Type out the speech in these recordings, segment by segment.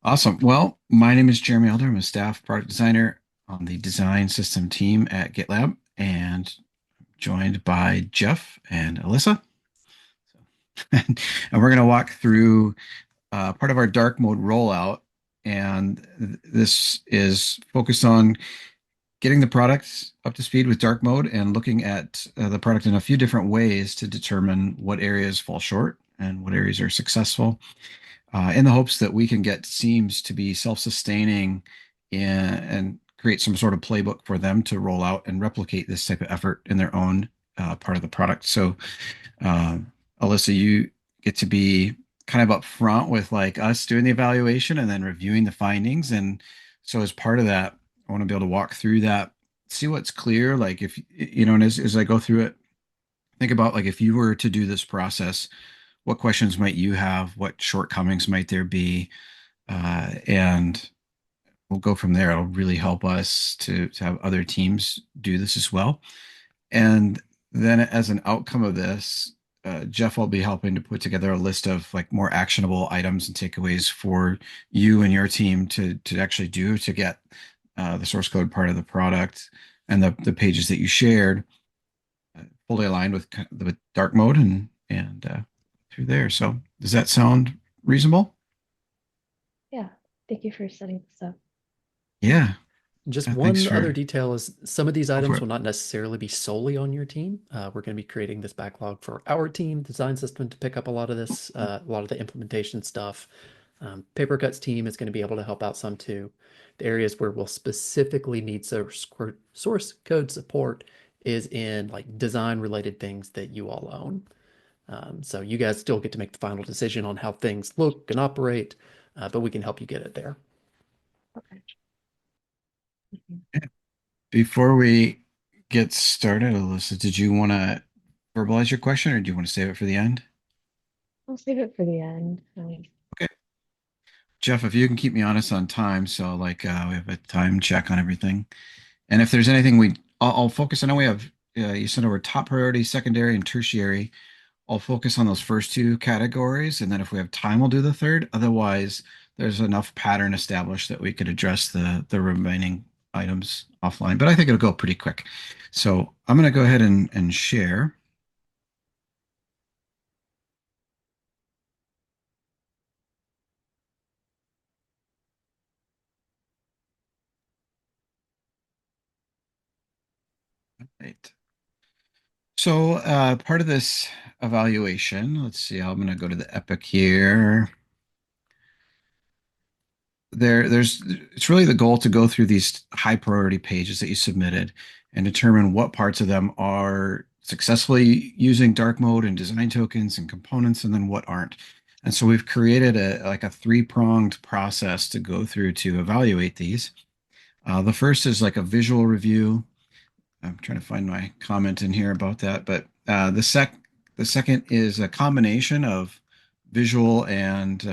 Awesome. Well, my name is Jeremy Elder. I'm a staff product designer on the design system team at GitLab and joined by Jeff and Alyssa. And we're going to walk through part of our dark mode rollout. And this is focused on getting the product up to speed with dark mode and looking at the product in a few different ways to determine what areas fall short and what areas are successful in the hopes that we can get teams to be self-sustaining and create some sort of playbook for them to roll out and replicate this type of effort in their own part of the product. So, uh, Alyssa, you get to be kind of upfront with like us doing the evaluation and then reviewing the findings. And so, as part of that, I want to be able to walk through that, see what's clear. Like if you know, and as I go through it, think about like if you were to do this process, what questions might you have? What shortcomings might there be? And we'll go from there. It'll really help us to have other teams do this as well. And then as an outcome of this, Jeff will be helping to put together a list of like more actionable items and takeaways for you and your team to actually do to get the source code part of the product and the pages that you shared fully aligned with the dark mode and through there. So does that sound reasonable? Yeah, thank you for setting this up. Yeah. Just Thanks one other for detail is some of these go for items it. will not necessarily be solely on your team. We're going to be creating this backlog for our team, design system, to pick up a lot of this, a lot of the implementation stuff. Papercut's team is going to be able to help out some too. The areas where we'll specifically need source code support is in like design related things that you all own. So you guys still get to make the final decision on how things look and operate, but we can help you get it there. Okay. Mhm. Before we get started, Alyssa, did you want to verbalize your question or do you want to save it for the end? I'll save it for the end. Okay. Jeff, if you can keep me honest on time, so like we have a time check on everything. And if there's anything I'll focus. I know we have, you sent over top priority, secondary, and tertiary. I'll focus on those first two categories. And then if we have time, we'll do the third. Otherwise, there's enough pattern established that we could address the remaining items offline. But I think it'll go pretty quick. So I'm going to go ahead and share. Right. So part of this evaluation, let's see, I'm going to go to the epic here. There's it's really the goal to go through these high priority pages that you submitted and determine what parts of them are successfully using dark mode and design tokens and components and then what aren't. And so we've created a three-pronged process to go through to evaluate these. The first is like a visual review. I'm trying to find my comment in here about that, but the second is a combination of visual and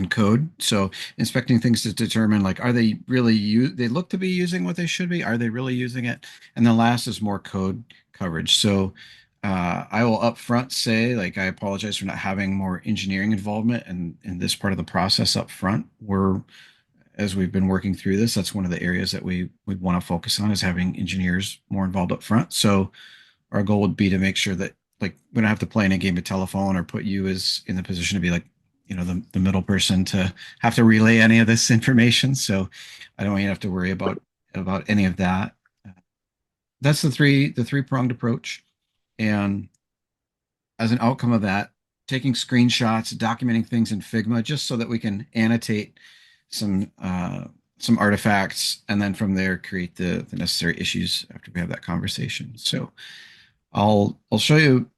code. So inspecting things to determine like are they really they look to be using what they should be? Are they really using it? And the last is more code coverage. So I will upfront say like I apologize for not having more engineering involvement in this part of the process up front. We're as we've been working through this, that's one of the areas that we want to focus on is having engineers more involved up front. So our goal would be to make sure that like we don't have to play in a game of telephone or put you as in the position to be like the middle person to have to relay any of this information. So I don't want you to have to worry about any of that. That's the three pronged approach. And as an outcome of that, taking screenshots, documenting things in Figma, just so that we can annotate some artifacts, and then from there create the necessary issues after we have that conversation. So I'll show you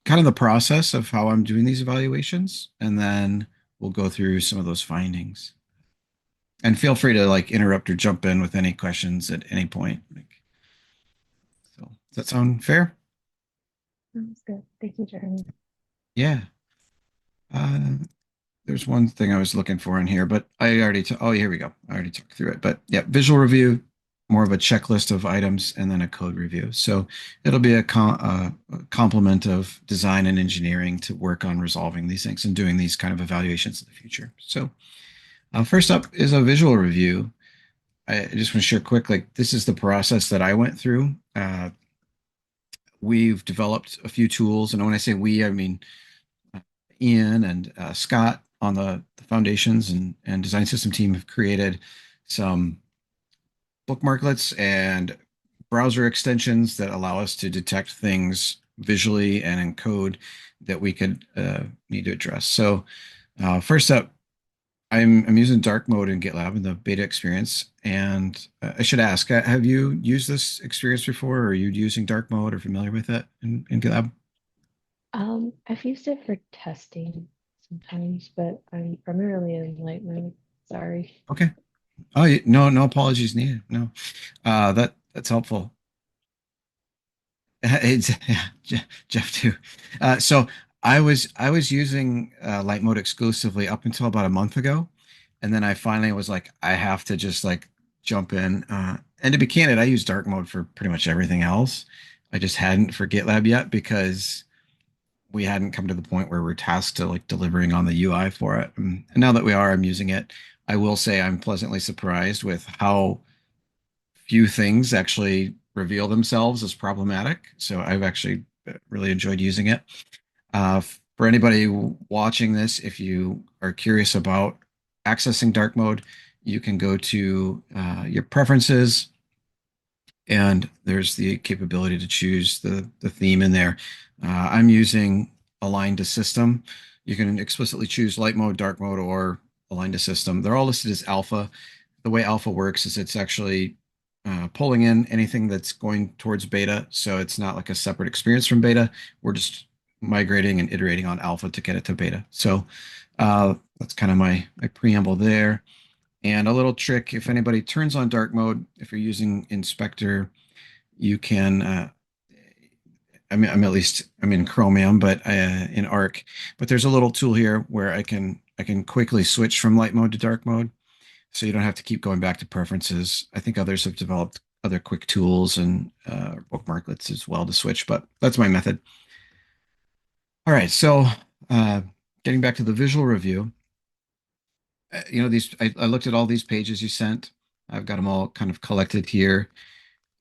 kind of the process of how I'm doing these evaluations, and then we'll go through some of those findings. And feel free to like interrupt or jump in with any questions at any point. So does that sound fair? Sounds good. Thank you, Jeremy. Yeah. Uh, there's one thing I was looking for in here, but I already, oh, here we go. I already talked through it. But yeah, visual review, more of a checklist of items and then a code review. So it'll be a complement of design and engineering to work on resolving these things and doing these kind of evaluations in the future. So first up is a visual review. I just want to share quick, like this is the process that I went through. We've developed a few tools, and when I say we, I mean Ian and Scott on the foundations and design system team have created some bookmarklets and browser extensions that allow us to detect things visually and in code that we could need to address. So first up, I'm using dark mode in GitLab in the beta experience. And I should ask, have you used this experience before? Or are you using dark mode or familiar with it in GitLab? I've used it for testing sometimes, but I'm primarily in light mode. Sorry. Okay. Oh, no, no apologies needed. No, that's helpful. It's yeah, Jeff too. So I was using light mode exclusively up until about a month ago, and then I finally was like, I have to just like jump in. And to be candid, I use dark mode for pretty much everything else. I just hadn't for GitLab yet because we hadn't come to the point where we're tasked to like delivering on the UI for it. And now that we are, I'm using it. I will say I'm pleasantly surprised with how few things actually reveal themselves as problematic. So I've actually really enjoyed using it. For anybody watching this, if you are curious about accessing dark mode, you can go to your preferences, and there's the capability to choose the theme in there. I'm using align to system. You can explicitly choose light mode, dark mode, or align to system. They're all listed as alpha. The way alpha works is it's actually pulling in anything that's going towards beta. So it's not like a separate experience from beta. We're just migrating and iterating on alpha to get it to beta. So that's kind of my preamble there. And a little trick, if anybody turns on dark mode, if you're using Inspector, you can, I'm in Chromium, but in Arc, but there's a little tool here where I can quickly switch from light mode to dark mode. So you don't have to keep going back to preferences. I think others have developed other quick tools and bookmarklets as well to switch, but that's my method. All right, so uh, getting back to the visual review, I looked at all these pages you sent. I've got them all kind of collected here.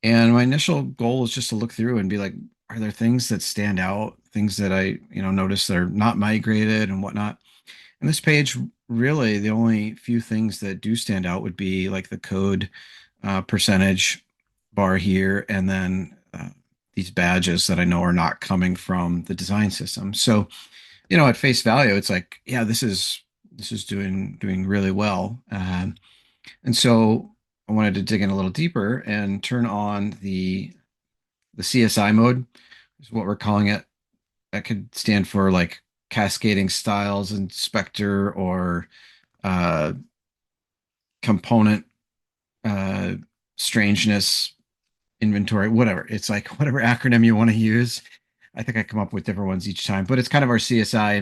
And my initial goal is just to look through and be like, are there things that stand out, things that I, notice that are not migrated and whatnot? And this page, really, the only few things that do stand out would be like the code percentage bar here, and then these badges that I know are not coming from the design system. So, at face value, it's like, yeah, this is doing really well. And so I wanted to dig in a little deeper and turn on the CSI mode, is what we're calling it. That could stand for like cascading styles inspector or uh, component uh, strangeness inventory, whatever. It's like whatever acronym you want to use. I think I come up with different ones each time, but it's kind of our CSI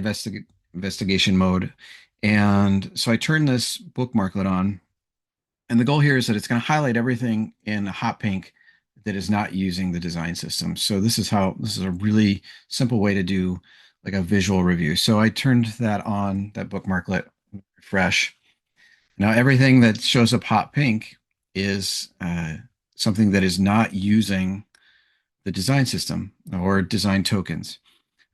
investigation mode. And so I turn this bookmarklet on, and the goal here is that it's going to highlight everything in hot pink that is not using the design system. So this is a really simple way to do like a visual review. So I turned that on, that bookmarklet, refresh. Now everything that shows up hot pink is something that is not using the design system or design tokens.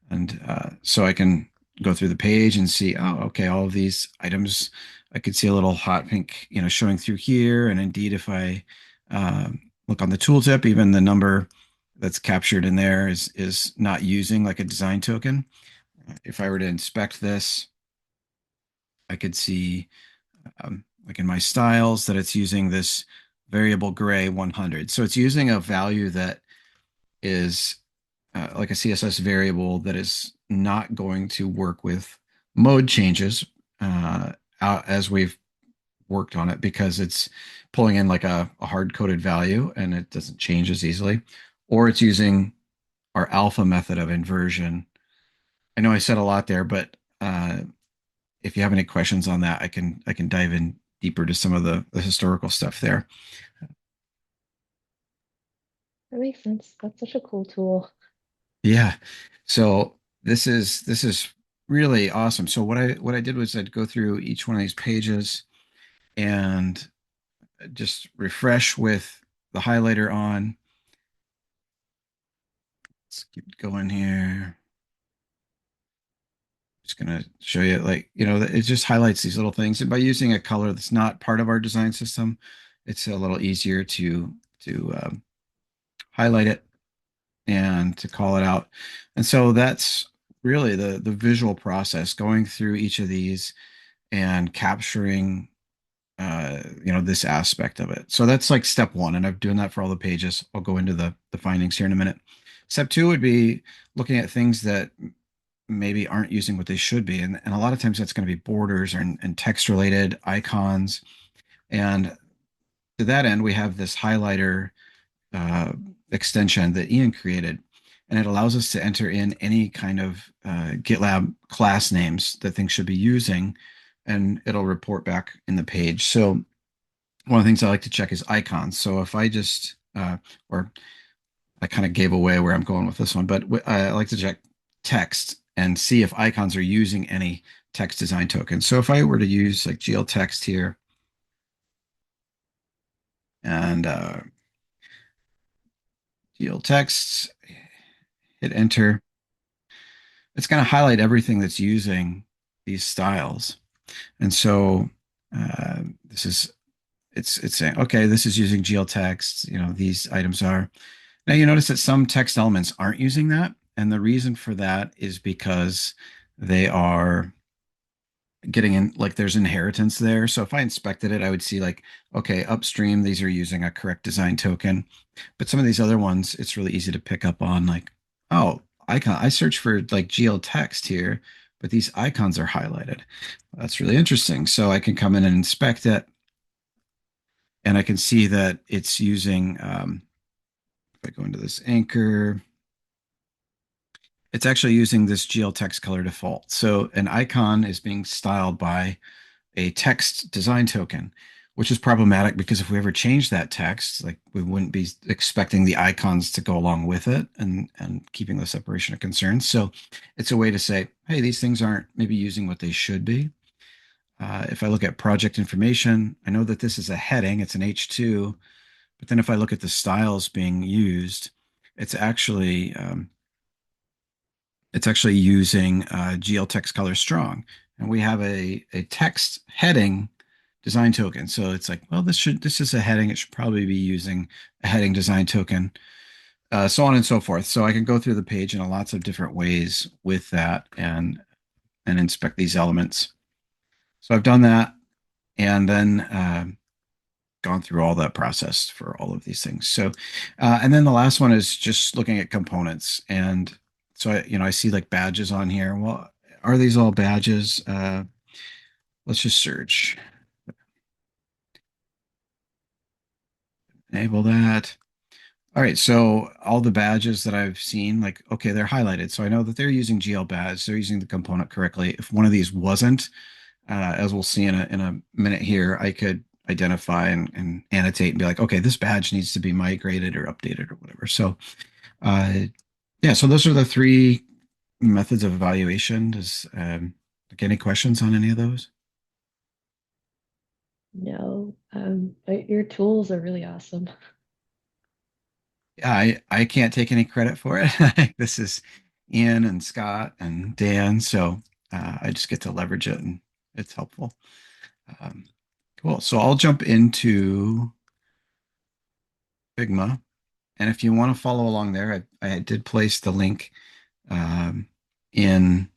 And so I can go through the page and see, oh, okay, all of these items, I could see a little hot pink, showing through here. And indeed, if I look on the tooltip, even the number that's captured in there is not using like a design token. If I were to inspect this, I could see like in my styles that it's using this variable gray 100. So it's using a value that is like a CSS variable that is not going to work with mode changes as we've worked on it, because it's pulling in like a hard coded value and it doesn't change as easily, or it's using our alpha method of inversion. I know I said a lot there, but if you have any questions on that, I can dive in deeper to some of the historical stuff there. That makes sense. That's such a cool tool. Yeah. So this is really awesome. So what I did was I'd go through each one of these pages and just refresh with the highlighter on. Let's keep going here. Just gonna show you like, it just highlights these little things. And by using a color that's not part of our design system, it's a little easier to highlight it and to call it out. And so that's really the visual process, going through each of these and capturing this aspect of it. So that's like step one, and I'm doing that for all the pages. I'll go into the findings here in a minute. Step two would be looking at things that maybe aren't using what they should be, and a lot of times that's going to be borders and text related icons. And to that end, we have this highlighter uh, extension that Ian created, and it allows us to enter in any kind of GitLab class names that things should be using, and it'll report back in the page. So one of the things I like to check is icons. So if I just, or I kind of gave away where I'm going with this one, but I like to check text and see if icons are using any text design tokens. So if I were to use like GL text here and GL text, hit enter, it's going to highlight everything that's using these styles. And so this is it's saying, okay, this is using GL text. These items are. Now you notice that some text elements aren't using that, and the reason for that is because they are getting in, like there's inheritance there. So if I inspected it, I would see like, okay, upstream, these are using a correct design token. But some of these other ones, it's really easy to pick up on like, oh, icon. I search for like GL text here, but these icons are highlighted. That's really interesting. So I can come in and inspect it, and I can see that it's using, if I go into this anchor, it's actually using this GL text color default. So an icon is being styled by a text design token, which is problematic because if we ever change that text, like we wouldn't be expecting the icons to go along with it and keeping the separation of concerns. So it's a way to say, hey, these things aren't maybe using what they should be. If I look at project information, I know that this is a heading, it's an H2, but then if I look at the styles being used, it's actually um, it's actually using GL text color strong, and we have a text heading design token. So it's like, well, this is a heading. It should probably be using a heading design token, so on and so forth. So I can go through the page in lots of different ways with that and inspect these elements. So I've done that, and then gone through all that process for all of these things. So, and then the last one is just looking at components. And so I see like badges on here. Well, are these all badges? Let's just search. Enable that. All right, so all the badges that I've seen, like, okay, they're highlighted. So I know that they're using GL badge. They're using the component correctly. If one of these wasn't, as we'll see in a minute here, I could identify and annotate and be like, okay, this badge needs to be migrated or updated or whatever. So, uh, yeah, so those are the three methods of evaluation. Does like any questions on any of those? No, but your tools are really awesome. Yeah, I can't take any credit for it. This is Ian and Scott and Dan, so I just get to leverage it, and it's helpful. Um, cool. So I'll jump into Figma. And if you want to follow along there, I did place the link um, in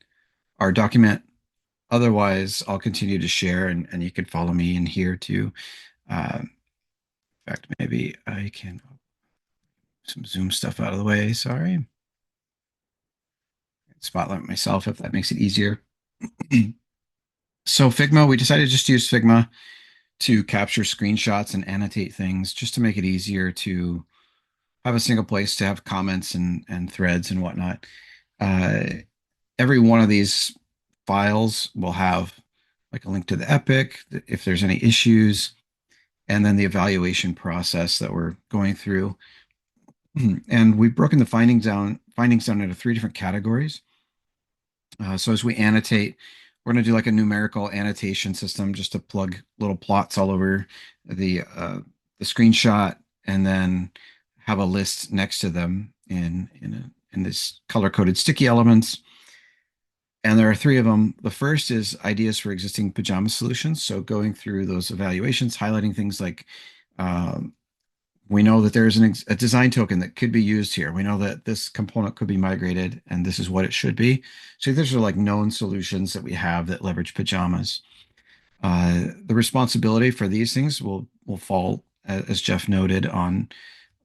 our document. Otherwise, I'll continue to share, and you can follow me in here too. In fact, maybe I can some Zoom stuff out of the way. Sorry. Spotlight myself if that makes it easier. So Figma, we decided just to use Figma to capture screenshots and annotate things just to make it easier to have a single place to have comments and threads and whatnot. Uh, every one of these files will have like a link to the epic if there's any issues, and then the evaluation process that we're going through. And we've broken the findings down into three different categories. So as we annotate, we're going to do like a numerical annotation system just to plug little plots all over the screenshot, and then have a list next to them in this color coded sticky elements. And there are three of them. The first is ideas for existing pajama solutions. So going through those evaluations, highlighting things like um, we know that there's a design token that could be used here. We know that this component could be migrated, and this is what it should be. So these are like known solutions that we have that leverage pajamas. The responsibility for these things will fall, as Jeff noted, on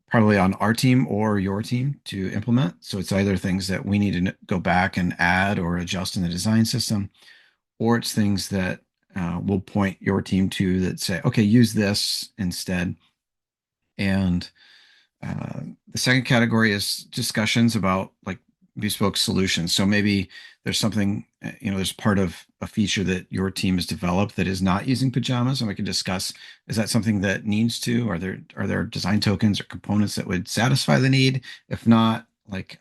probably on our team or your team to implement. So it's either things that we need to go back and add or adjust in the design system, or it's things that we'll point your team to that say, okay, use this instead. And the second category is discussions about like bespoke solutions. So maybe there's something, there's part of a feature that your team has developed that is not using pajamas, and we can discuss, is that something that needs to? Are there design tokens or components that would satisfy the need? If not, like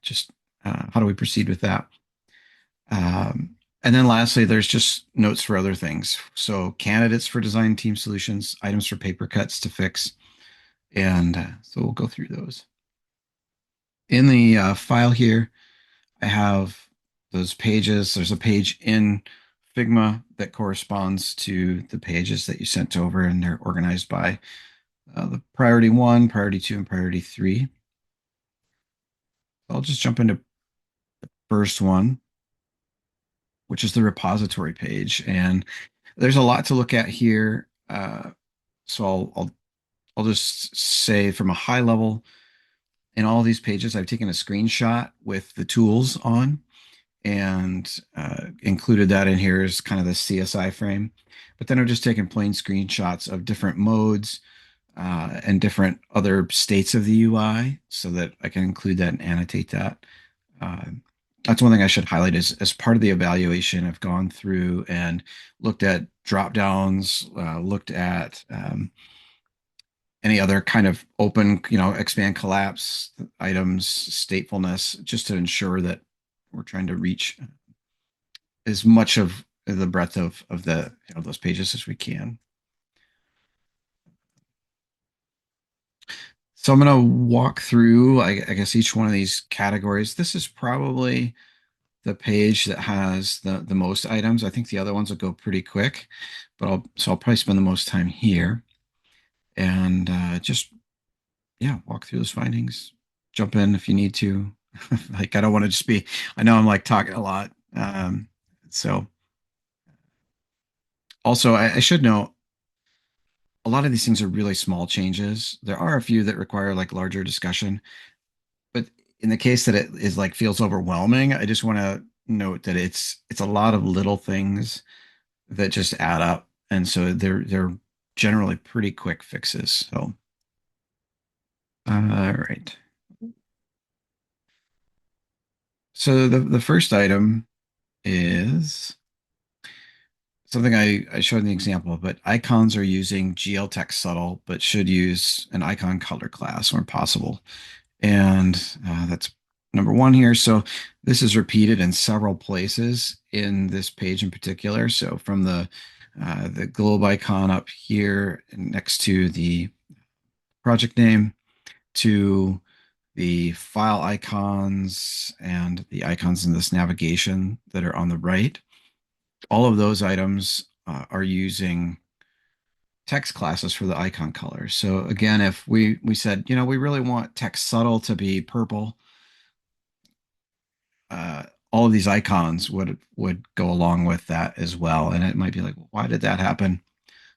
just how do we proceed with that? And then lastly, there's just notes for other things. So candidates for design team solutions, items for paper cuts to fix, and so we'll go through those. In the file here, I have those pages. There's a page in Figma that corresponds to the pages that you sent over, and they're organized by the priority 1, priority 2, and priority 3. I'll just jump into the first one, which is the repository page. And there's a lot to look at here. So I'll just say from a high level, in all these pages, I've taken a screenshot with the tools on and included that in here as kind of the CSI frame. But then I've just taken plain screenshots of different modes and different other states of the UI so that I can include that and annotate that. Uh, that's one thing I should highlight is as part of the evaluation, I've gone through and looked at drop downs, looked at any other kind of open, expand collapse items, statefulness, just to ensure that we're trying to reach as much of the breadth of those pages as we can. So I'm going to walk through, I guess, each one of these categories. This is probably the page that has the most items. I think the other ones will go pretty quick, but I'll probably spend the most time here and just walk through those findings. Jump in if you need to. Like I don't want to just be. I know I'm like talking a lot. So also I should note a lot of these things are really small changes. There are a few that require like larger discussion, but in the case that it is like feels overwhelming, I just want to note that it's a lot of little things that just add up, and so they're generally pretty quick fixes. So, all right. So the first item is something I showed in the example, but icons are using GL text subtle, but should use an icon color class where possible. And that's number one here. So this is repeated in several places in this page in particular. So from the globe icon up here next to the project name to the file icons and the icons in this navigation that are on the right. All of those items are using text classes for the icon colors. So again, if we said, we really want text subtle to be purple, all of these icons would go along with that as well. And it might be like, why did that happen?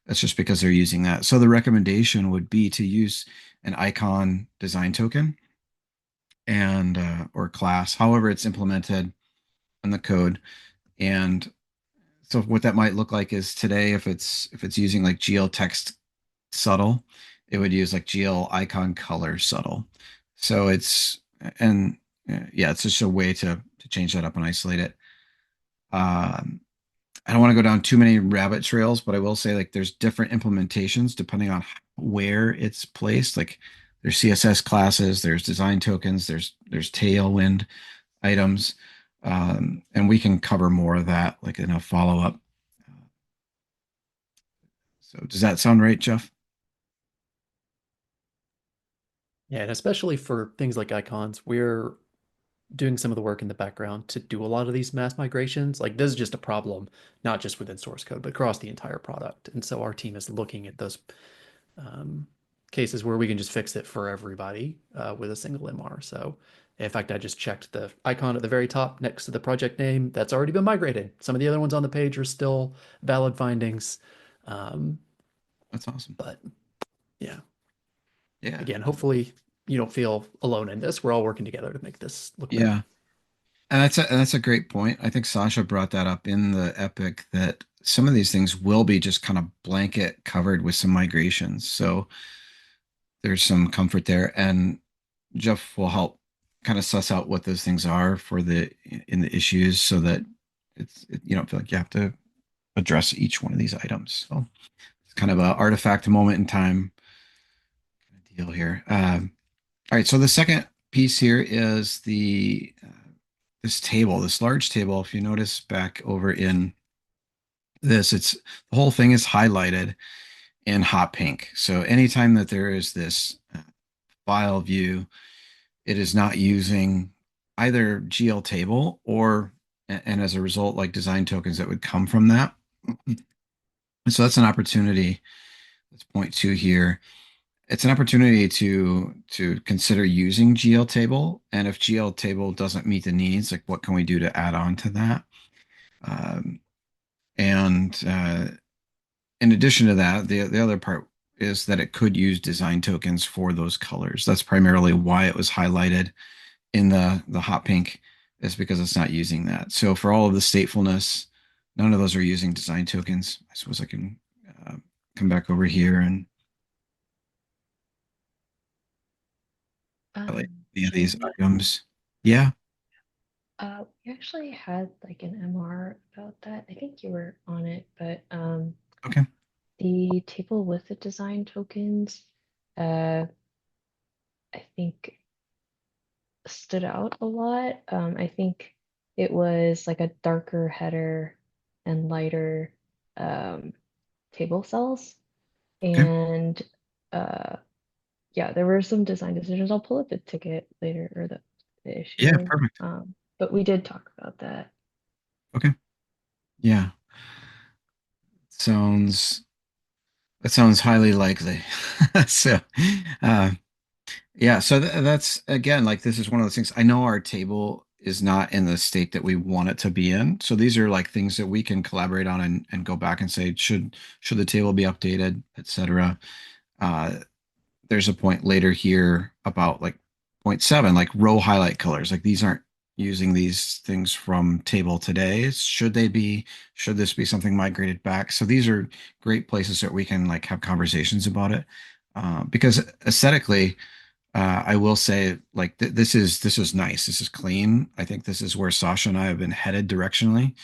That's just because they're using that. So the recommendation would be to use an icon design token and or class, however it's implemented in the code. And so what that might look like is today, if it's using like GL text subtle, it would use like GL icon color subtle. So and it's just a way to change that up and isolate it. Um, I don't want to go down too many rabbit trails, but I will say like there's different implementations depending on where it's placed. Like there's CSS classes, there's design tokens, there's Tailwind items, and we can cover more of that like in a follow up. So does that sound right, Jeff? Yeah, and especially for things like icons, we're doing some of the work in the background to do a lot of these mass migrations. Like this is just a problem, not just within source code, but across the entire product. And so our team is looking at those um, cases where we can just fix it for everybody with a single MR. So in fact, I just checked the icon at the very top next to the project name. That's already been migrated. Some of the other ones on the page are still valid findings. Um, That's awesome. but yeah, Yeah. again, hopefully you don't feel alone in this. We're all working together to make this look better. Yeah. And that's a great point. I think Sasha brought that up in the epic that some of these things will be just kind of blanket covered with some migrations. So there's some comfort there. And Jeff will help kind of suss out what those things are for the in the issues so that you don't feel like you have to address each one of these items. So it's kind of a artifact moment in time kind of deal here. All right, so the second piece here is the this table, this large table. If you notice back over in this, it's the whole thing is highlighted in hot pink. So anytime that there is this file view, it is not using either GL table or, and as a result, like design tokens that would come from that. So that's an opportunity. Let's point to here. It's an opportunity to consider using GL table, and if GL table doesn't meet the needs, like what can we do to add on to that? Um, and in addition to that, the other part is that it could use design tokens for those colors. That's primarily why it was highlighted in the hot pink, is because it's not using that. So for all of the statefulness, none of those are using design tokens. I suppose I can uh, come back over here and highlight any of these Jeremy, items. Yeah. we actually had like an MR about that. I think you were on it, but Okay. the table with the design tokens, uh, I think stood out a lot. I think it was like a darker header and lighter um, table cells. Okay. And uh, yeah, there were some design decisions. I'll pull up the ticket later or the Yeah. issue. Perfect. But we did talk about that. Okay. Yeah. Sounds that sounds highly likely. So, uh, yeah. So that's again like this is one of those things. I know our table is not in the state that we want it to be in. So these are like things that we can collaborate on and go back and say should the table be updated, etc. Uh, there's a point later here about like point seven, like row highlight colors. Like these aren't using these things from table today. Should they be? Should this be something migrated back? So these are great places that we can like have conversations about it. Because aesthetically, I will say like this is nice. This is clean. I think this is where Sasha and I have been headed directionally.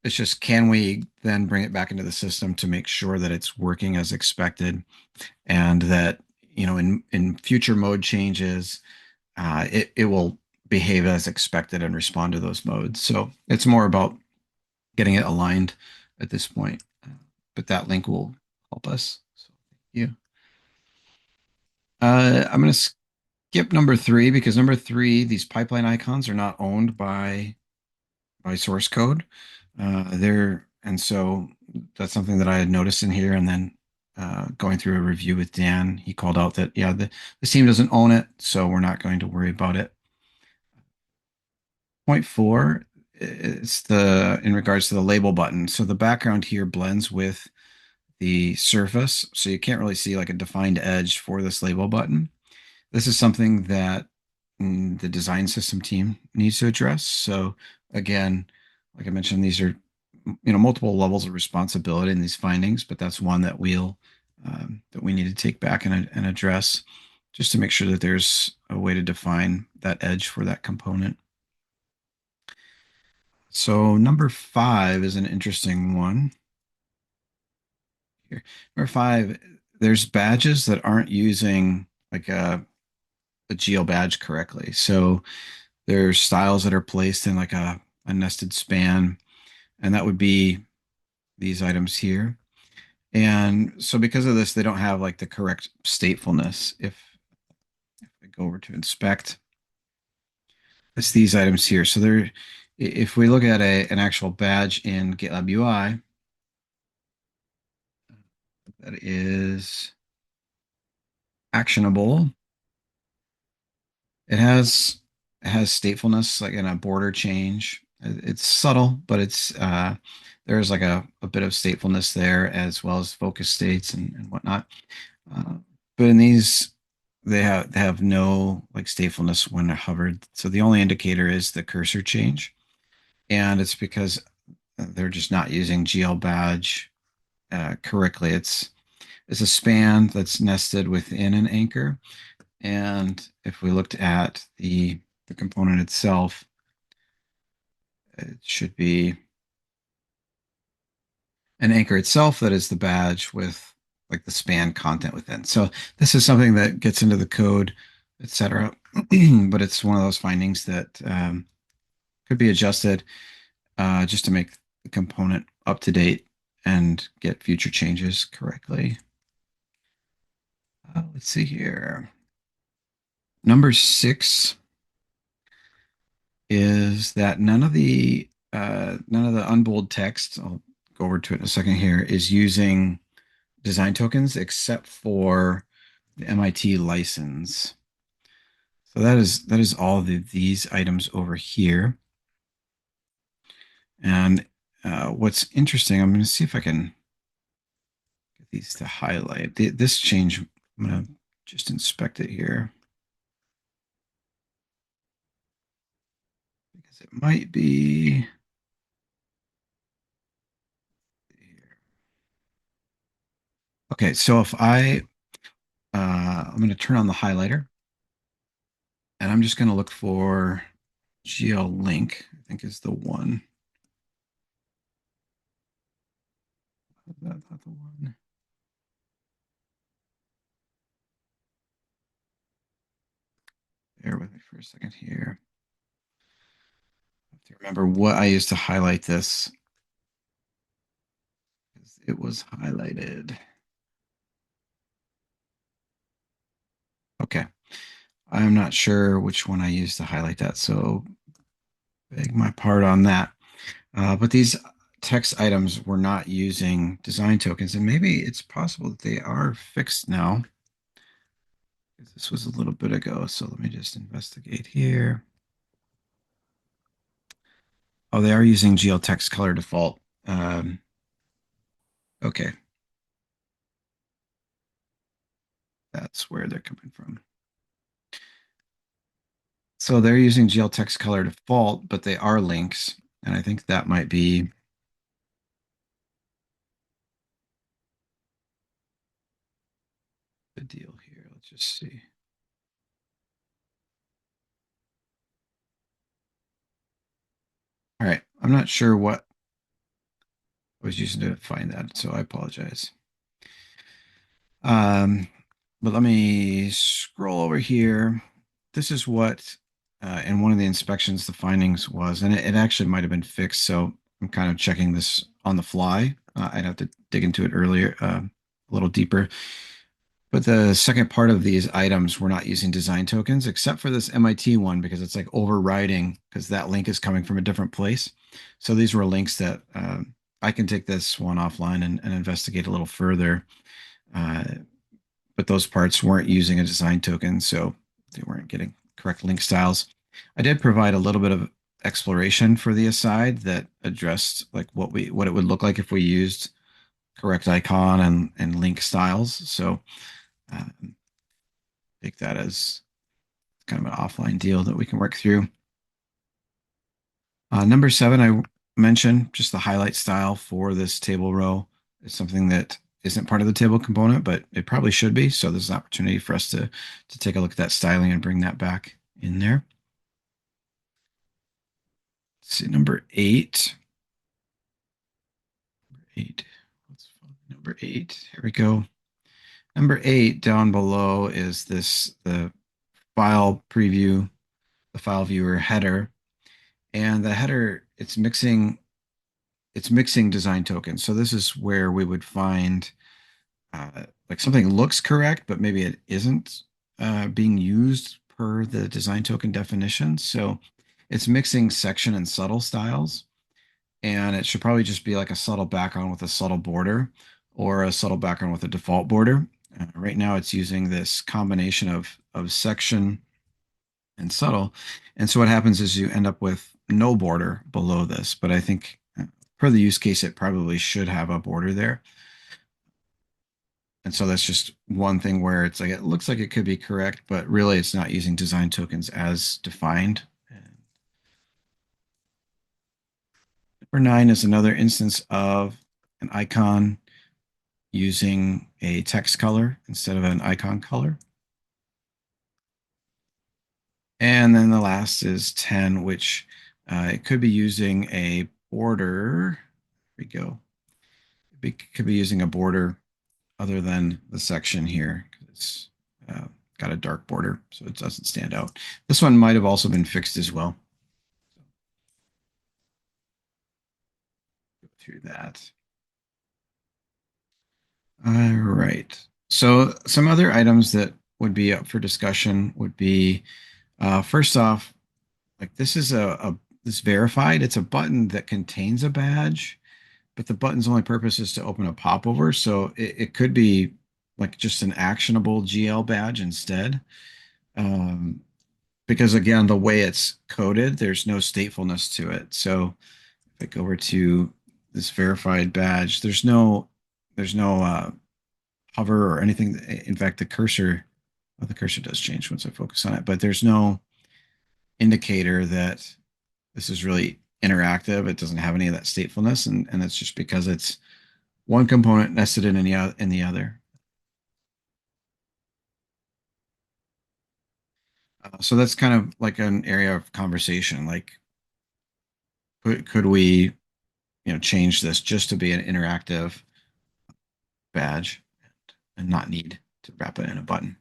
It's just can we then bring it back into the system to make sure that it's working as expected and that in future mode changes it will behave as expected and respond to those modes. So it's more about getting it aligned at this point, but that link will help us. So thank you. I'm going to skip number three because number three, these pipeline icons are not owned by source code. And so that's something that I had noticed in here. And then going through a review with Dan, he called out that, yeah, the team doesn't own it, so we're not going to worry about it. Point four is in regards to the label button. So the background here blends with the surface, so you can't really see like a defined edge for this label button. This is something that the design system team needs to address. So again, like I mentioned, these are multiple levels of responsibility in these findings, but that's one that that we need to take back and address just to make sure that there's a way to define that edge for that component. So number five is an interesting one here. Number five, there's badges that aren't using like a a geo badge correctly. So there's styles that are placed in like a nested span, and that would be these items here. And so because of this, they don't have like the correct statefulness. If I go over to inspect, it's these items here. So they're, if we look at an actual badge in GitLab UI, that is actionable. It has it has statefulness like in a border change. It's subtle, but it's there's like a bit of statefulness there as well as focus states and whatnot. Uh, but in these, they have no like statefulness when they're hovered. So the only indicator is the cursor change, and it's because they're just not using GL badge correctly. It's a span that's nested within an anchor. And if we looked at the component itself, it should be an anchor itself that is the badge with like the span content within. So this is something that gets into the code, etc. But it's one of those findings that could be adjusted just to make the component up to date and get future changes correctly. Let's see here. Number 6 is that none of the unbold text, I'll go over to it in a second here, is using design tokens except for the MIT license. So that is all these items over here. And what's interesting, I'm going to see if I can get these to highlight. This change, I'm going to just inspect it here because it might be here. Okay, so if I'm going to turn on the highlighter and I'm just going to look for GL link, I think is the one. Is that not the one? Bear with me for a second here. I have to remember what I used to highlight this. It was highlighted. Okay. I'm not sure which one I used to highlight that, so beg my part on that. But these text items were not using design tokens, and maybe it's possible that they are fixed now. This was a little bit ago, so let me just investigate here. Oh, they are using GL text color default. Okay, that's where they're coming from. So they're using GL text color default, but they are links, and I think that might be the deal here. Let's just see. All right, I'm not sure what I was using to find that, so I apologize. Um, but let me scroll over here. This is what in one of the inspections the findings was, and it actually might have been fixed. So I'm kind of checking this on the fly. I'd have to dig into it earlier, a little deeper. But the second part of these items, we're not using design tokens except for this MIT one because it's like overriding because that link is coming from a different place. So these were links that I can take this one offline and investigate a little further. Uh, but those parts weren't using a design token, so they weren't getting correct link styles. I did provide a little bit of exploration for the aside that addressed like what it would look like if we used correct icon and link styles. So take that as kind of an offline deal that we can work through. Number 7, I mentioned just the highlight style for this table row is something that isn't part of the table component, but it probably should be. So there's an opportunity for us to take a look at that styling and bring that back in there. Let's see, number 8. Let's find number 8. Here we go. Number 8 down below is the file preview, the file viewer header, and the header it's mixing design tokens. So this is where we would find like something looks correct, but maybe it isn't being used per the design token definition. So it's mixing section and subtle styles, and it should probably just be like a subtle background with a subtle border or a subtle background with a default border. Right now, it's using this combination of section and subtle. And so what happens is you end up with no border below this. But I think per the use case, it probably should have a border there. And so that's just one thing where it's like it looks like it could be correct, but really it's not using design tokens as defined. And number 9 is another instance of an icon using a text color instead of an icon color. And then the last is 10, which it could be using a border. There we go. It could be using a border other than the section here because it's got a dark border, so it doesn't stand out. This one might have also been fixed as well. Go through that. All right. So some other items that would be up for discussion would be first off, like this is this verified. It's a button that contains a badge, but the button's only purpose is to open a popover. So it could be like just an actionable GL badge instead. Um, because again, the way it's coded, there's no statefulness to it. So if I go over to this verified badge, there's no hover or anything. In fact, well, the cursor does change once I focus on it, but there's no indicator that this is really interactive. It doesn't have any of that statefulness, and it's just because it's one component nested in the other. So that's kind of like an area of conversation. Like, could we, change this just to be an interactive badge and not need to wrap it in a button?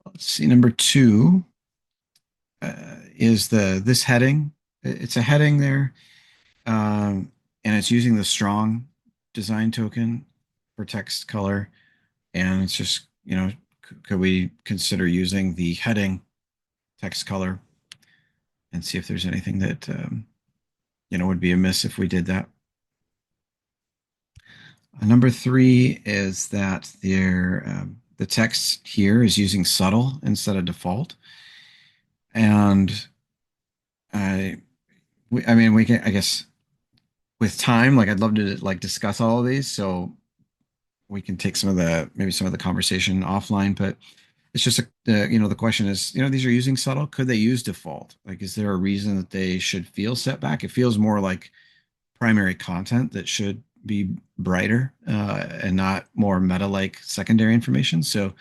Let's see. Number 2 is this heading. It's a heading there, and it's using the strong design token for text color. And it's just, could we consider using the heading text color and see if there's anything that, would be amiss if we did that? Number 3 is that the text here is using subtle instead of default. And I mean, we can, I guess, with time, like I'd love to like discuss all of these, so we can take maybe some of the conversation offline. But it's just the question is, these are using subtle. Could they use default? Like, is there a reason that they should feel setback? It feels more like primary content that should be brighter and not more meta like secondary information. So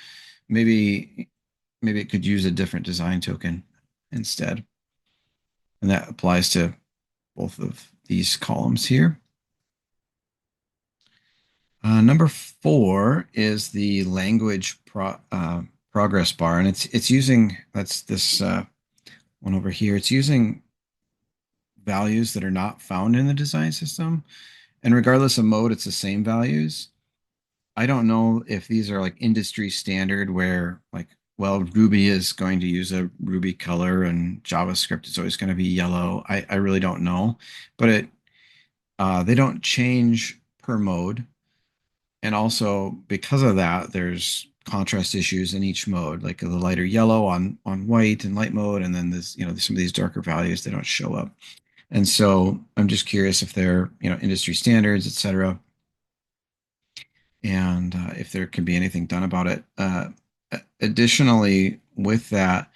maybe it could use a different design token instead, and that applies to both of these columns here. Number 4 is the language progress bar, and it's using that's this one over here. It's using values that are not found in the design system, and regardless of mode, it's the same values. I don't know if these are like industry standard where like, well, Ruby is going to use a Ruby color and JavaScript is always going to be yellow. I really don't know, but they don't change per mode. And also because of that, there's contrast issues in each mode, like the lighter yellow on white and light mode, and then this, some of these darker values they don't show up. And so I'm just curious if they're, industry standards, et cetera, and if there can be anything done about it. Additionally, with that,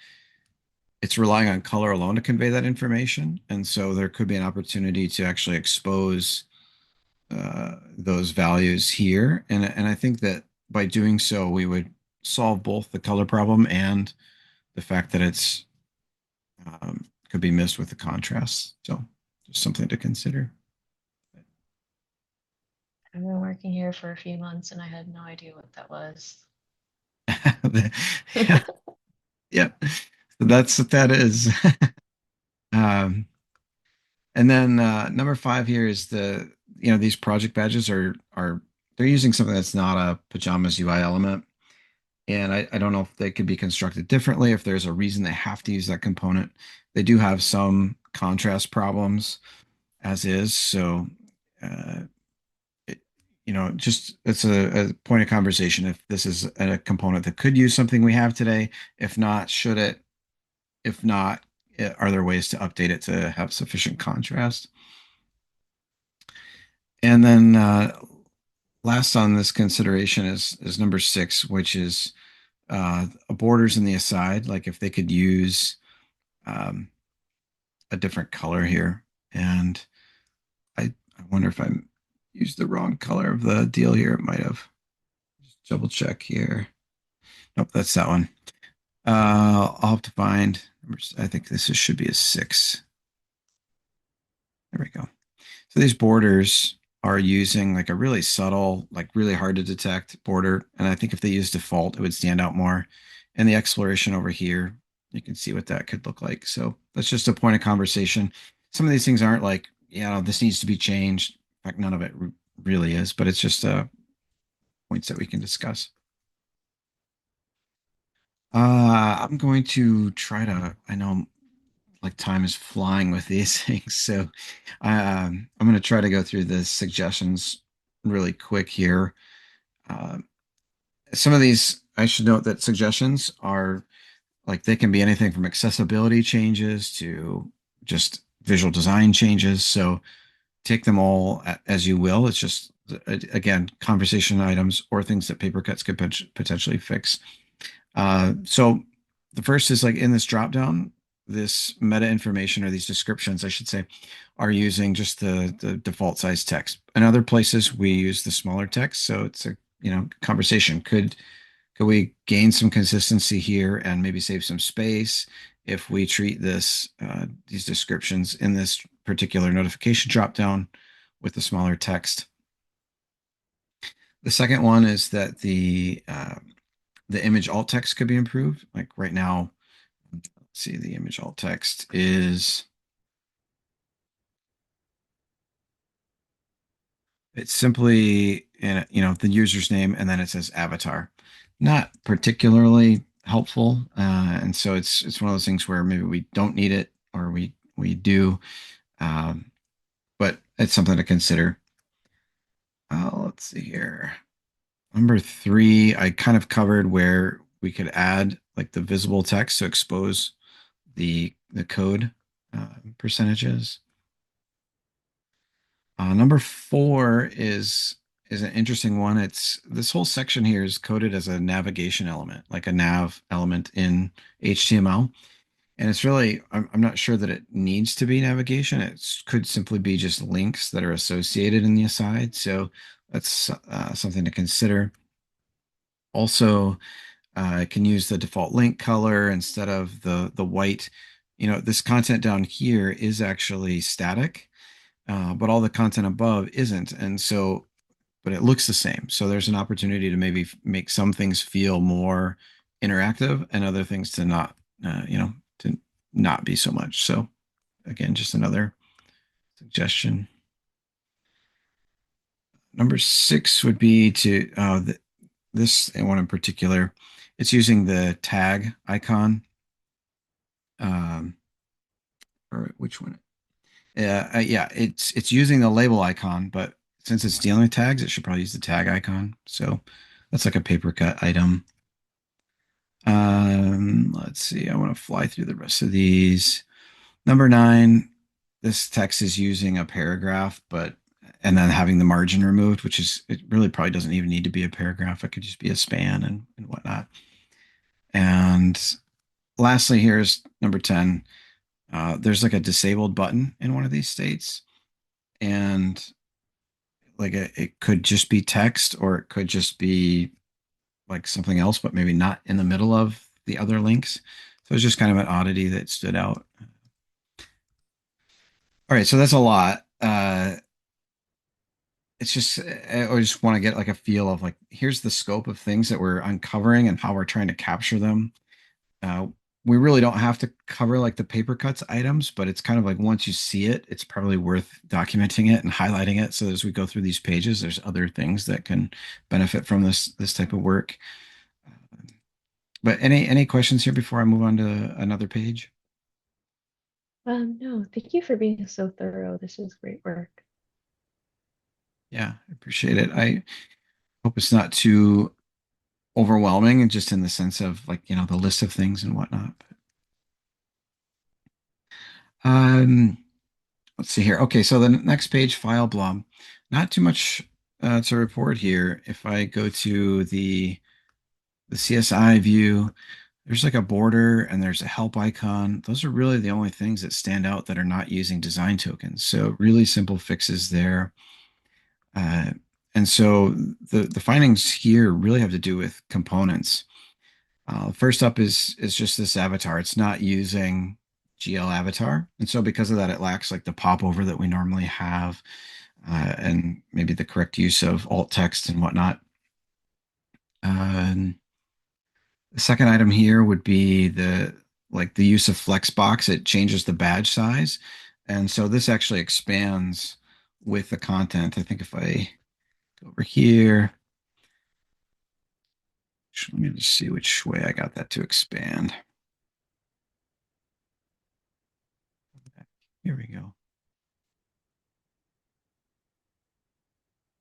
it's relying on color alone to convey that information, and so there could be an opportunity to actually expose those values here. And I think that by doing so, we would solve both the color problem and the fact that it's could be missed with the contrast. So just something to consider. I've been working here for a few months and I had no idea what that was. Yeah, yeah. So that's what that is. Um, and then number five here is these project badges are they're using something that's not a pajamas UI element. And I don't know if they could be constructed differently, if there's a reason they have to use that component. They do have some contrast problems as is. So, uh, it, just it's a point of conversation if this is a component that could use something we have today. If not, should it? If not, are there ways to update it to have sufficient contrast? And then last on this consideration is number six, which is borders in the aside. Like if they could use um, a different color here. And I wonder if I used the wrong color of the deal here. It might have. Just double check here. Nope, that's that one. I'll have to find. I think should be a six. There we go. So these borders are using like a really subtle, like really hard to detect border. And I think if they use default, it would stand out more. And the exploration over here, you can see what that could look like. So that's just a point of conversation. Some of these things aren't like, this needs to be changed. In fact, none of it really is, but it's just points that we can discuss. I'm going to try to, I know like time is flying with these things. So I'm going to try to go through the suggestions really quick here. Uh, some of these, I should note that suggestions are like they can be anything from accessibility changes to just visual design changes. So take them all as you will. It's just, again, conversation items or things that paper cuts could potentially fix. So the first is like in this dropdown, this meta information or these descriptions, I should say, are using just the default size text. In other places, we use the smaller text. So it's a conversation. Could we gain some consistency here and maybe save some space if we treat these descriptions in this particular notification dropdown with the smaller text? The second one is that the image alt text could be improved. Like right now, let's see, the image alt text is it's simply the user's name and then it says avatar. Not particularly helpful, and so it's one of those things where maybe we don't need it or we do, um, but it's something to consider. Let's see here. Number three, I kind of covered where we could add like the visible text to expose the code percentages. Number four is an interesting one. It's this whole section here is coded as a navigation element, like a nav element in HTML. And it's really, I'm not sure that it needs to be navigation. It could simply be just links that are associated in the aside. So that's something to consider. Also, I can use the default link color instead of the white. This content down here is actually static, but all the content above isn't. And so, but it looks the same. So there's an opportunity to maybe make some things feel more interactive and other things to to not be so much. So again, just another suggestion. Number six would be to this one in particular. It's using the tag icon. Um, or which one? Yeah, it's using the label icon, but since it's dealing with tags, it should probably use the tag icon. So that's like a paper cut item. Let's see. I want to fly through the rest of these. Number nine, this text is using a paragraph, but and then having the margin removed, which is it really probably doesn't even need to be a paragraph. It could just be a span and whatnot. And lastly, here's number 10. There's like a disabled button in one of these states, and like it could just be text or it could just be like something else, but maybe not in the middle of the other links. So it's just kind of an oddity that stood out. All right, so that's a lot. it's just I just want to get like a feel of like here's the scope of things that we're uncovering and how we're trying to capture them. Uh, we really don't have to cover like the paper cuts items, but it's kind of like once you see it, it's probably worth documenting it and highlighting it. So as we go through these pages, there's other things that can benefit from this type of work. But any questions here before I move on to another page? No, thank you for being so thorough. This is great work. Yeah, I appreciate it. I hope it's not too overwhelming and just in the sense of like, the list of things and whatnot. Um, let's see here. Okay, so the next page, file blob. Not too much to report here. If I go to the CSI view, there's like a border and there's a help icon. Those are really the only things that stand out that are not using design tokens. So really simple fixes there. Uh, and so the findings here really have to do with components. First up is just this avatar. It's not using GL avatar, and so because of that, it lacks like the popover that we normally have, and maybe the correct use of alt text and whatnot. And the second item here would be the use of Flexbox. It changes the badge size, and so this actually expands with the content. I think if I go over here, let me just see which way I got that to expand. Here we go.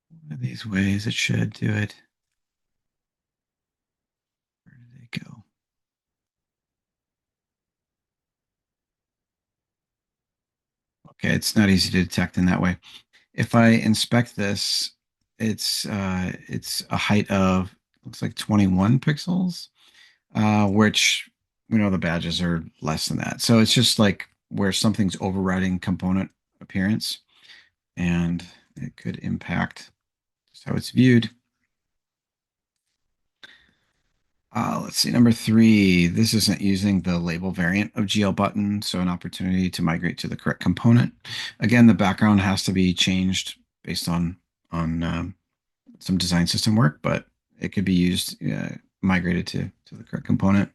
One of these ways it should do it. Where did they go? Okay, it's not easy to detect in that way. If I inspect this, it's a height of looks like 21 pixels, which we know the badges are less than that. So it's just like where something's overriding component appearance, and it could impact just how it's viewed. Let's see, number three, this isn't using the label variant of GL button, so an opportunity to migrate to the correct component. Again, the background has to be changed based on some design system work, but it could be used, migrated to the correct component.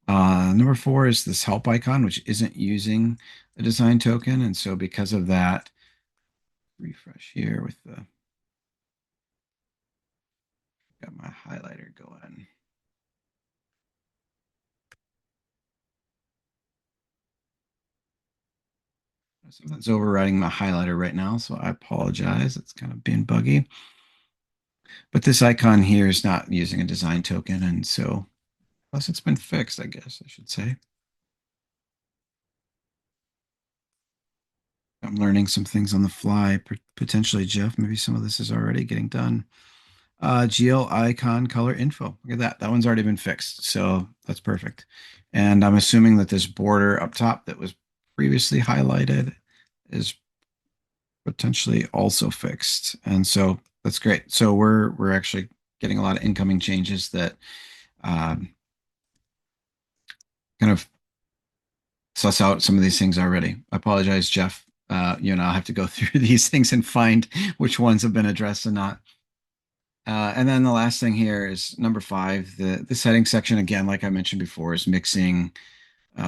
Number four is this help icon, which isn't using the design token, and so because of that, refresh here with the got my highlighter going. Something's overriding my highlighter right now, so I apologize. It's kind of being buggy. But this icon here is not using a design token, and so plus it's been fixed, I guess I should say. I'm learning some things on the fly. Potentially, Jeff, maybe some of this is already getting done. GL icon color info. Look at that. That one's already been fixed, so that's perfect. And I'm assuming that this border up top that was previously highlighted is potentially also fixed. And so that's great. So we're actually getting a lot of incoming changes that um, kind of suss out some of these things already. I apologize, Jeff. I'll have to go through these things and find which ones have been addressed and not. And then the last thing here is number five. The settings section, again, like I mentioned before, is mixing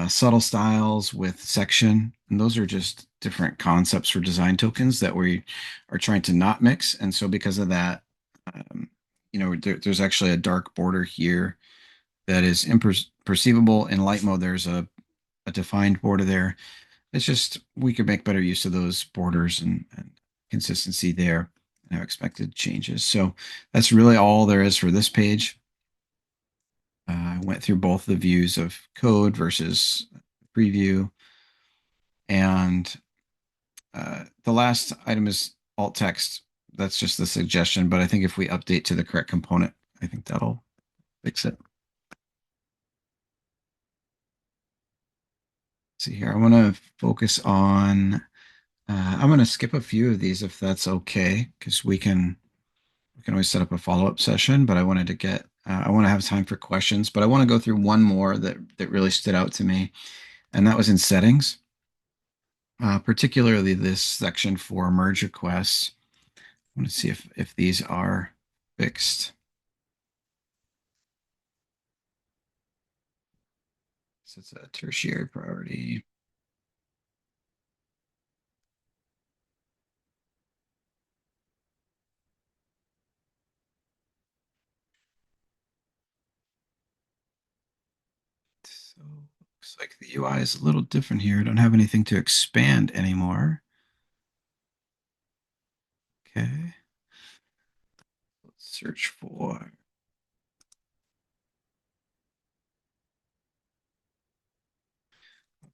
subtle styles with section. And those are just different concepts for design tokens that we are trying to not mix. And so because of that, there's actually a dark border here that is imperceivable. In light mode, there's a defined border there. It's just we could make better use of those borders and consistency there and have expected changes. So that's really all there is for this page. I went through both the views of code versus preview. And the last item is alt text. That's just the suggestion, but I think if we update to the correct component, I think that'll fix it. See here, I want to focus on, I'm going to skip a few of these if that's okay, because we can always set up a follow-up session, but I want to have time for questions, but I want to go through one more that really stood out to me, and that was in settings, particularly this section for merge requests. want to see if these are fixed. So it's a tertiary priority. So looks like the UI is a little different here. I don't have anything to expand anymore. Okay. Let's search for.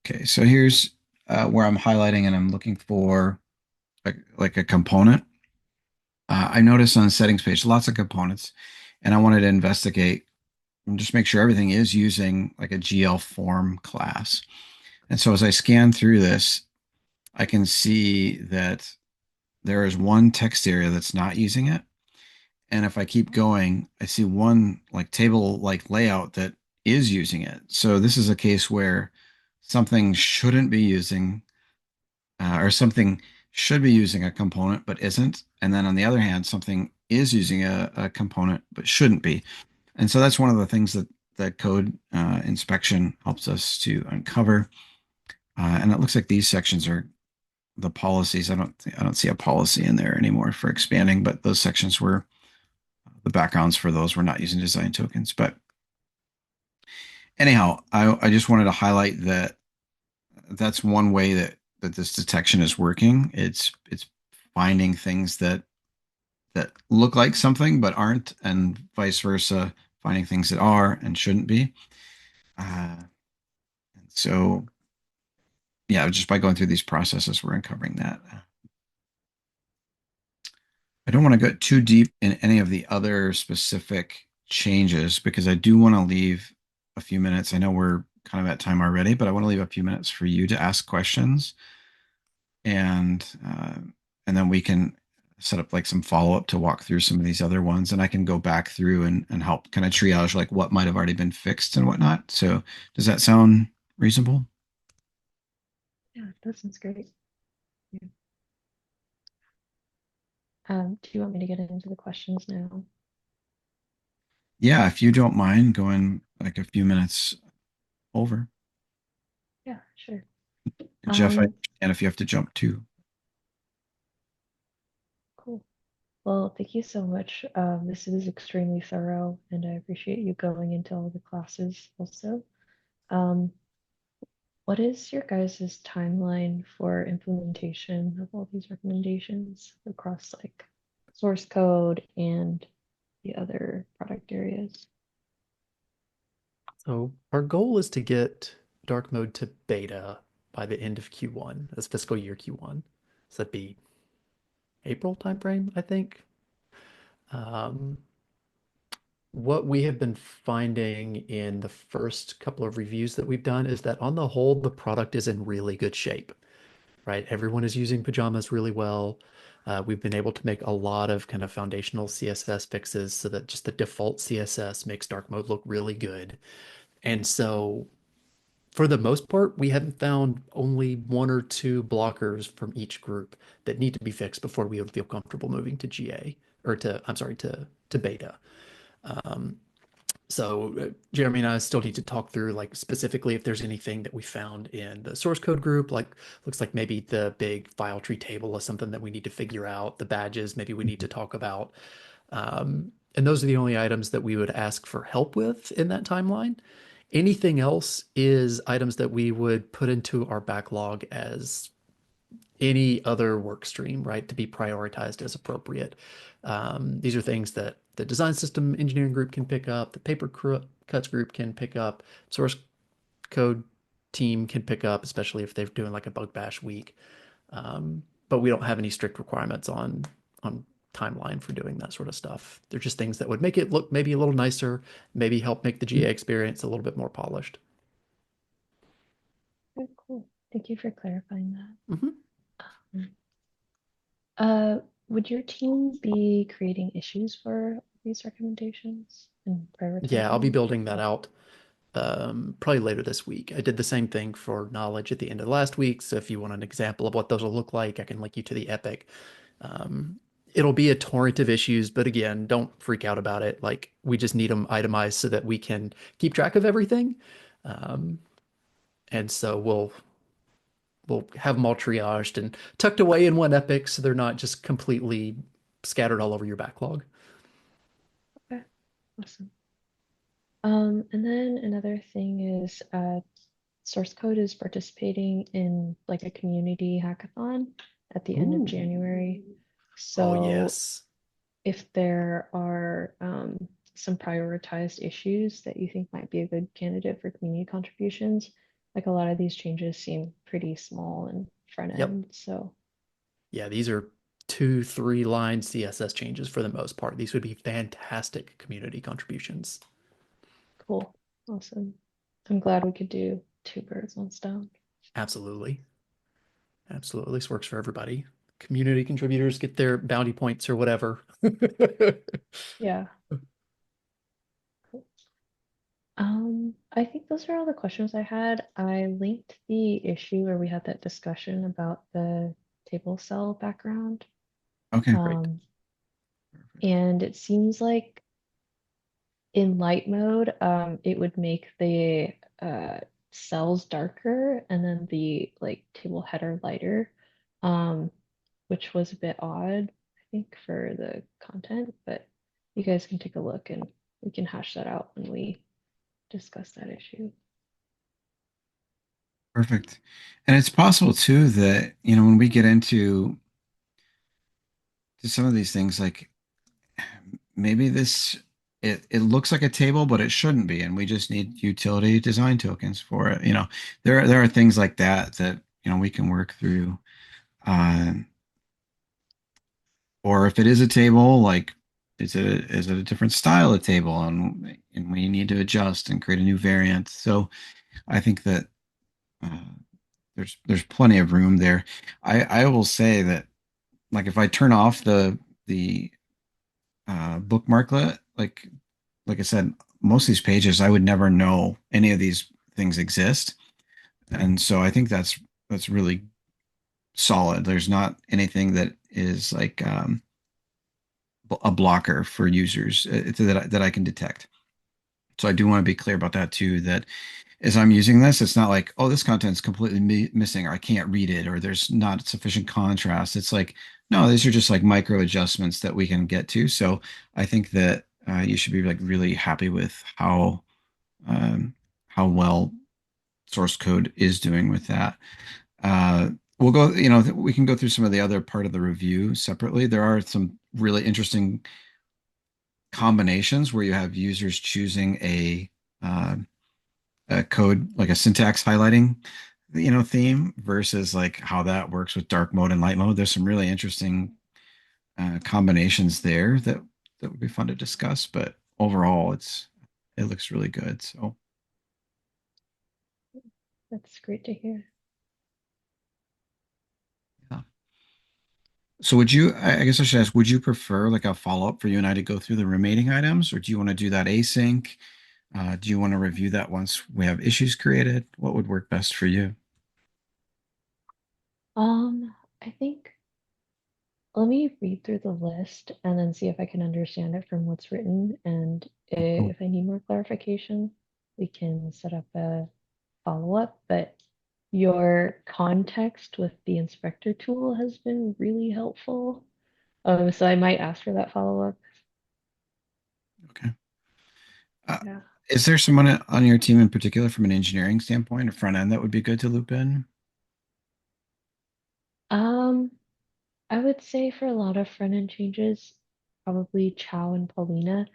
Okay, so here's where I'm highlighting and I'm looking for like a component. I noticed on the settings page lots of components, and I wanted to investigate and just make sure everything is using like a GL form class. And so as I scan through this, I can see that there is one text area that's not using it. And if I keep going, I see one like table like layout that is using it. So this is a case where something shouldn't be using or something should be using a component but isn't. And then on the other hand, something is using a component but shouldn't be. And so that's one of the things that code inspection helps us to uncover. And it looks like these sections are the policies. I don't see a policy in there anymore for expanding, but those sections were the backgrounds for those were not using design tokens. But anyhow, I just wanted to highlight that that's one way that this detection is working. It's finding things that look like something but aren't, and vice versa, finding things that are and shouldn't be. And so, yeah, just by going through these processes, we're uncovering that. I don't want to go too deep in any of the other specific changes because I do want to leave a few minutes. I know we're kind of at time already, but I want to leave a few minutes for you to ask questions, and and then we can set up like some follow up to walk through some of these other ones, and I can go back through and help kind of triage like what might have already been fixed and whatnot. So does that sound reasonable? Yeah, that sounds great. Yeah. Do you want me to get into the questions now? Yeah, if you don't mind going like a few minutes over. Yeah, sure. Jeff, I Um, and if you have to jump too. cool. Well, thank you so much. This is extremely thorough, and I appreciate you going into all the classes also. Um, what is your guys' timeline for implementation of all these recommendations across like source code and the other product areas? So our goal is to get dark mode to beta by the end of Q1, as fiscal year Q1. So that'd be April timeframe, I think. Um, what we have been finding in the first couple of reviews that we've done is that on the whole, the product is in really good shape, right? Everyone is using pajamas really well. We've been able to make a lot of kind of foundational CSS fixes so that just the default CSS makes dark mode look really good. And so for the most part, we haven't found only one or two blockers from each group that need to be fixed before we would feel comfortable moving to GA or to, I'm sorry, to beta. Um, so Jeremy and I still need to talk through like specifically if there's anything that we found in the source code group, like looks like maybe the big file tree table is something that we need to figure out. The badges, maybe we need to talk about. And those are the only items that we would ask for help with in that timeline. Anything else is items that we would put into our backlog as any other work stream, right, to be prioritized as appropriate. These are things that the design system engineering group can pick up, the paper cuts group can pick up, source code team can pick up, especially if they're doing like a bug bash week. But we don't have any strict requirements on timeline for doing that sort of stuff. They're just things that would make it look maybe a little nicer, maybe help make the GA experience a little bit more polished. Very cool. Thank you for clarifying that. Mm-hmm. Mm. Uh, would your team be creating issues for these recommendations and Yeah, I'll be prioritizing them? building that out probably later this week. I did the same thing for knowledge at the end of last week. So if you want an example of what those will look like, I can link you to the Epic. Um, it'll be a torrent of issues, but again, don't freak out about it. Like we just need them itemized so that we can keep track of everything. Um, and so we'll have them all triaged and tucked away in one epic so they're not just completely scattered all over your backlog. Okay, awesome. And then another thing is source code is participating in like a community hackathon at the end of Ooh. January. Oh So yes. if there are some prioritized issues that you think might be a good candidate for community contributions, like a lot of these changes seem pretty small and front Yep. end. So Yeah, these are 2, 3 line CSS changes for the most part. These would be fantastic community contributions. cool. Awesome. I'm glad we could do two birds, one stone. Absolutely. Absolutely. This works for everybody. Community contributors get their bounty points or whatever. Yeah. Cool. I think those are all the questions I had. I linked the issue where we had that discussion about the table cell background. Okay. Great. Um, Perfect. and it seems like in light mode, it would make the cells darker and then the like table header lighter, um, which was a bit odd, I think, for the content, but you guys can take a look and we can hash that out when we discuss that issue. Perfect. And it's possible too that, when we get into some of these things, like maybe it looks like a table, but it shouldn't be, and we just need utility design tokens for it. There are things like that we can work through. Uh, or if it is a table, like is it a different style of table, and we need to adjust and create a new variant. So I think that uh, there's plenty of room there. I will say that, like, if I turn off the bookmarklet, like I said, most of these pages I would never know any of these things exist, and so I think that's really solid. There's not anything that is like a blocker for users that I can detect. So I do want to be clear about that too. That as I'm using this, it's not like, oh, this content's completely missing, or I can't read it, or there's not sufficient contrast. It's like, no, these are just like micro adjustments that we can get to. So I think that you should be like really happy with um, how well source code is doing with that. Uh, we'll go, we can go through some of the other part of the review separately. There are some really interesting combinations where you have users choosing uh, a code, like a syntax highlighting, theme versus like how that works with dark mode and light mode. There's some really interesting combinations there that would be fun to discuss. But overall, it looks really good. So That's great to hear. yeah. So would you? I guess I should ask. Would you prefer like a follow up for you and I to go through the remaining items, or do you want to do that async? Do you want to review that once we have issues created? What would work best for you? I think let me read through the list and then see if I can understand it from what's written. And Cool. if I need more clarification, we can set up a follow-up. But your context with the inspector tool has been really helpful. So I might ask for that follow-up. Okay. Uh, Yeah. is there someone on your team in particular from an engineering standpoint or front end that would be good to loop in? Um, I would say for a lot of front-end changes, probably Chow and Paulina,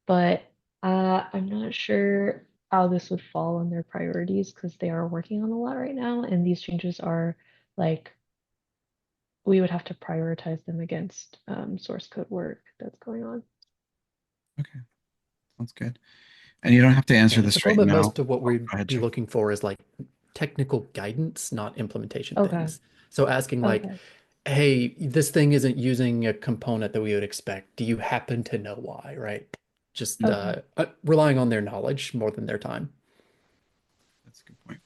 but I'm not sure how this would fall on their priorities because they are working on a lot right now, and these changes are like we would have to prioritize them against source code work that's going on. Okay, sounds good. And you don't have to Yeah, answer to this right supplement now. most of what Oh, we'd go ahead, be Jeff. looking for is like technical guidance, not implementation Okay, things. So asking like, okay, hey, this thing isn't using a component that we would expect. Do you happen to know why, right? Just okay. relying on their knowledge more than their time. That's a good point.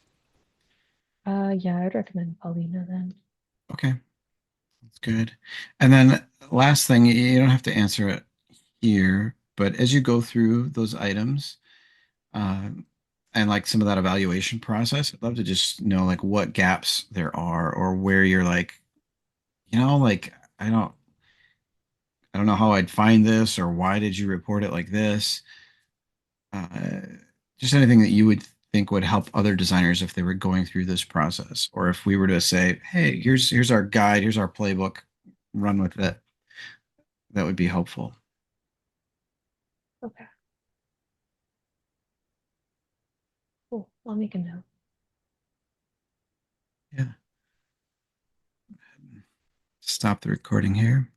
Yeah, I'd recommend Paulina then. Okay, That's good. And then last thing, you don't have to answer it here, but as you go through those items, uh, and like some of that evaluation process, I'd love to just know like what gaps there are or where you're like, like I don't I don't know how I'd find this or why did you report it like this? Uh, just anything that you would think would help other designers if they were going through this process, or if we were to say, "Hey, here's our guide, here's our playbook, run with it." That would be helpful. Okay, cool. I'll make a note. Yeah. Stop the recording here.